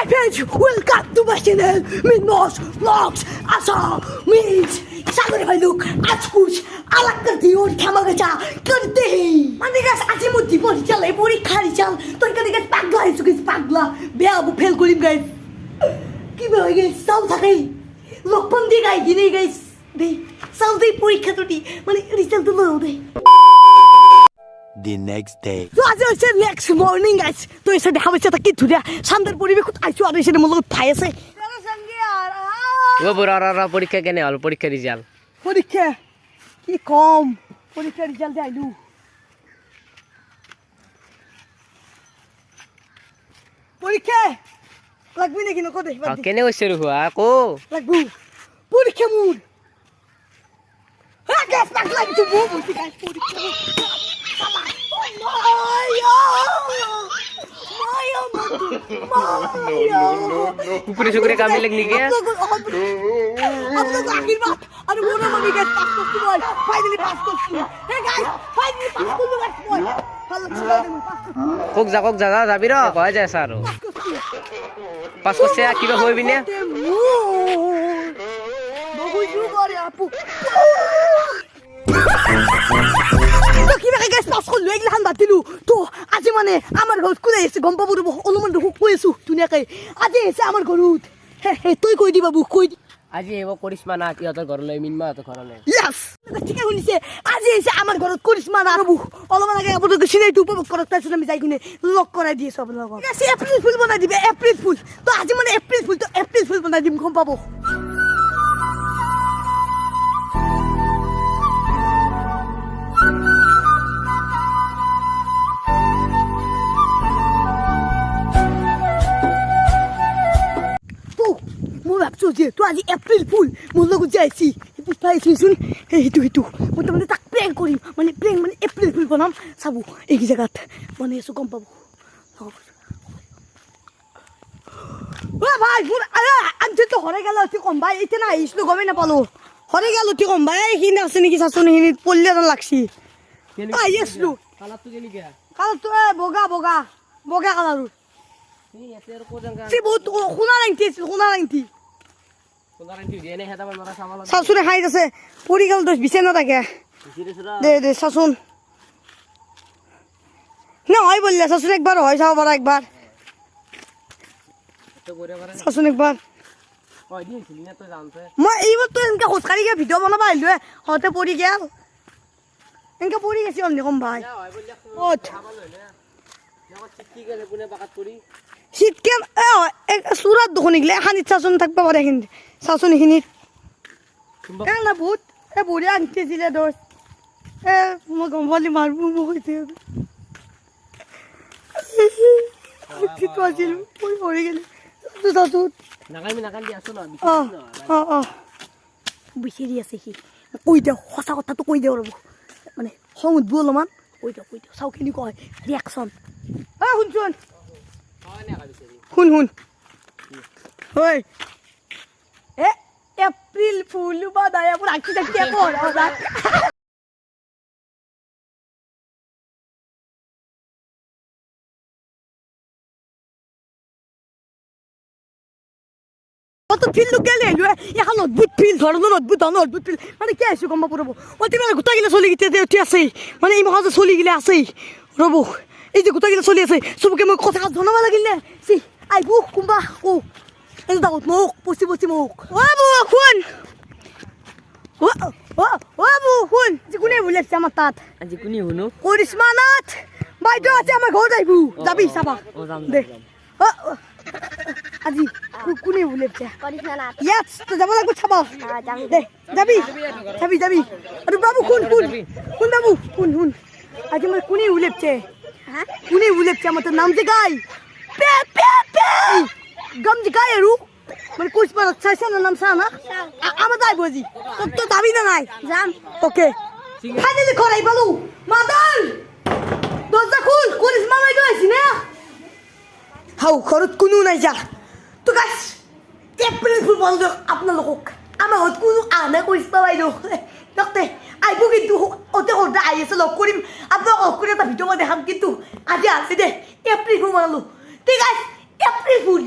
Hi friends, welcome to my channel. Minnosh Vlogs. Asa, means सागरे भाई लोग आज कुछ अलग करती और धमाका करते हैं। माने गाइस आज मुद्दी पड़ी चल है पूरी खाली चल तो इनका गाइस पागला है सुकेश पागला बेया वो फेल करीम गाइस की भाई गाइस साउथ है लोग पंदी गाइस ये नहीं गाइस दे साउथ ही पूरी खतोटी माने रिजल्ट तो लो दे The next day. तो आज ऐसे next morning guys तो ऐसे ढाबे से तक की धुरिया शानदार पूरी भी कुछ आइसो और ऐसे मुल्लों फायर से तेरा संगे यार वो बुरा परीक्षा केने हल परीक्षा रिजल्ट পরীক্ষা কি কম পরীক্ষার রেজাল্ট আইলু পরীক্ষা লাগবি নাকি নকো দে কেনে হইছে রে হুয়া কো লাগবু পরীক্ষা মুড হ্যাঁ গ্যাস পাক লাগি তো বউ বলতি গাইস পরীক্ষা কুকুরে শুকুরে কামে লাগনি কে अरे वो ना मम्मी गाइस पास करती बोल फाइनली पास करती हे गाइस फाइनली पास कर लो गाइस बोल কোক জাগা যাবি র কয় যায় স্যার পাস করছে কিবা হইবি না বহু করে আপু তো কি ভাই গাইস পাস করলো এগুলা হান বাতিলু তো আজি মানে আমার ঘর কুলে এসে গম পাবো অনুমান হুক কইছু দুনিয়াকে আজি এসে আমার ঘরুত হে তুই কই দি বাবু কই আজি এব করিসমা না কি অত ঘর লই মিনমা অত ঘর লই ইয়েস ঠিক আছে শুনিছে আজি এসে আমার ঘরত করিসমা না বাবু অলমান আগে আপনি তো সিনে টু উপভোগ করতে আছে আমি যাই কিনে লক করাই দিয়ে সব লগ ঠিক আছে এপ্রিল ফুল বানাই দিবে এপ্রিল ফুল তো আজি মানে এপ্রিল ফুল তো এপ্রিল ফুল বানাই দিম গম পাবো তো আজি এপ্রিল ফুল মোৰ লগত যাইছি পাইছিচোন সেইটো মই তাৰমানে তাক প্ৰেংক কৰিম মানে প্ৰেংক মানে এপ্ৰিল ফুল বনাম চাব এই জেগাত মানে এসো গম পাব ভাই মোৰ আমি তো হৰে গেল অতি কম ভাই এতিয়া না আহিছিলো গমেই নাপালো হৰে গেল অতি কম ভাই এইখিনি আছে নেকি চাচোন এইখিনিত পল্লি এটা লাগছি আহি আছিলো কালাতো গেলি কে কালাতো বগা কালাৰো বহুত সোণা ৰাংটি শাশুড়ে খাই আছে পরি গেল তো বিছে না থাকে দে শাশুন না হয় বললে শাশুন একবার হয় চাও পারা একবার শাশুন একবার মই এইবার তো এনেকে খোজকাঢ়ি গিয়ে ভিডিও বনাবা আহিলো হতে পরি গেল এনেকে পরি গেছি অমনি কম ভাই শীতকে চূড়াত দেখোন এগুলো এখানিত চাচোন থাকবা পারে এখানে চাচোন এইখিনিত না বহুত বঢ়িয়া আনিছিলে দোষ মই গম পালি মাৰবো মোক কৈছে আছিল মই মৰি গেলি চাচোন বিচাৰি আছে সি কৈ দিওঁ সঁচা কথাটো কৈ দিওঁ ৰ'ব মানে খং উঠব অলপমান কৈ দিওঁ চাউখিনি কয় ৰিয়েকশ্যন শুনচোন শুন ঐ এপ্রিল ফুল বাদায় আপন আঁকি থাকি কত ফিল গেলে এখন অদ্ভুত ফিল ধরনের অদ্ভুত ফিল মানে কি আছো গম পাব অতি মানে গোটা গিলা চলি গিয়ে উঠি আছে মানে এই মহাজে চলি গিলে আছেই রব এই যে গোটা গিলা চলি আছে সবকে মই কথা জনাব লাগিল নে সি আইব কোনবা ও এই দাওত মোক পচি মোক ও বউ শুন ও বউ শুন কোনে বলেছে আমার তাত আজি কোনি শুনো করিসমা নাথ বাইদেউ আছে আমার ঘর যাইবু যাবি চাবা দে আজি কোনে বলেছে করিসমা নাথ ইয়াস তো যাব লাগবে চাবা দে যাবি আরে বাবু কোন বাবু কোন আজি মই কোনে বলেছে হ্যাঁ কোনে বলেছে আমার নাম যে গাই পে গম যে গাই রু মানে কইসমা চাইছ না নাম সানা আমার যাই বুঝি তো যাবি না নাই যাম ওকে ফাইনালি করাই বলু মাদার দরজা খুল করিসমা মাই দইছি না হাউ খরত কোনো নাই যা তো গাইস এপ্রিল ফুল বন্ধ আপনালোকক আমার হত কোনো আনা করিসমা বাইদো দেখতে আইবো কিন্তু ওতে ওটা আইছে লগ করিম আপনার করে একটা ভিডিও দেখাম কিন্তু আজি আছে দে এপ্রিল ফুল বানালো ঠিক আছে এপ্রিল ফুল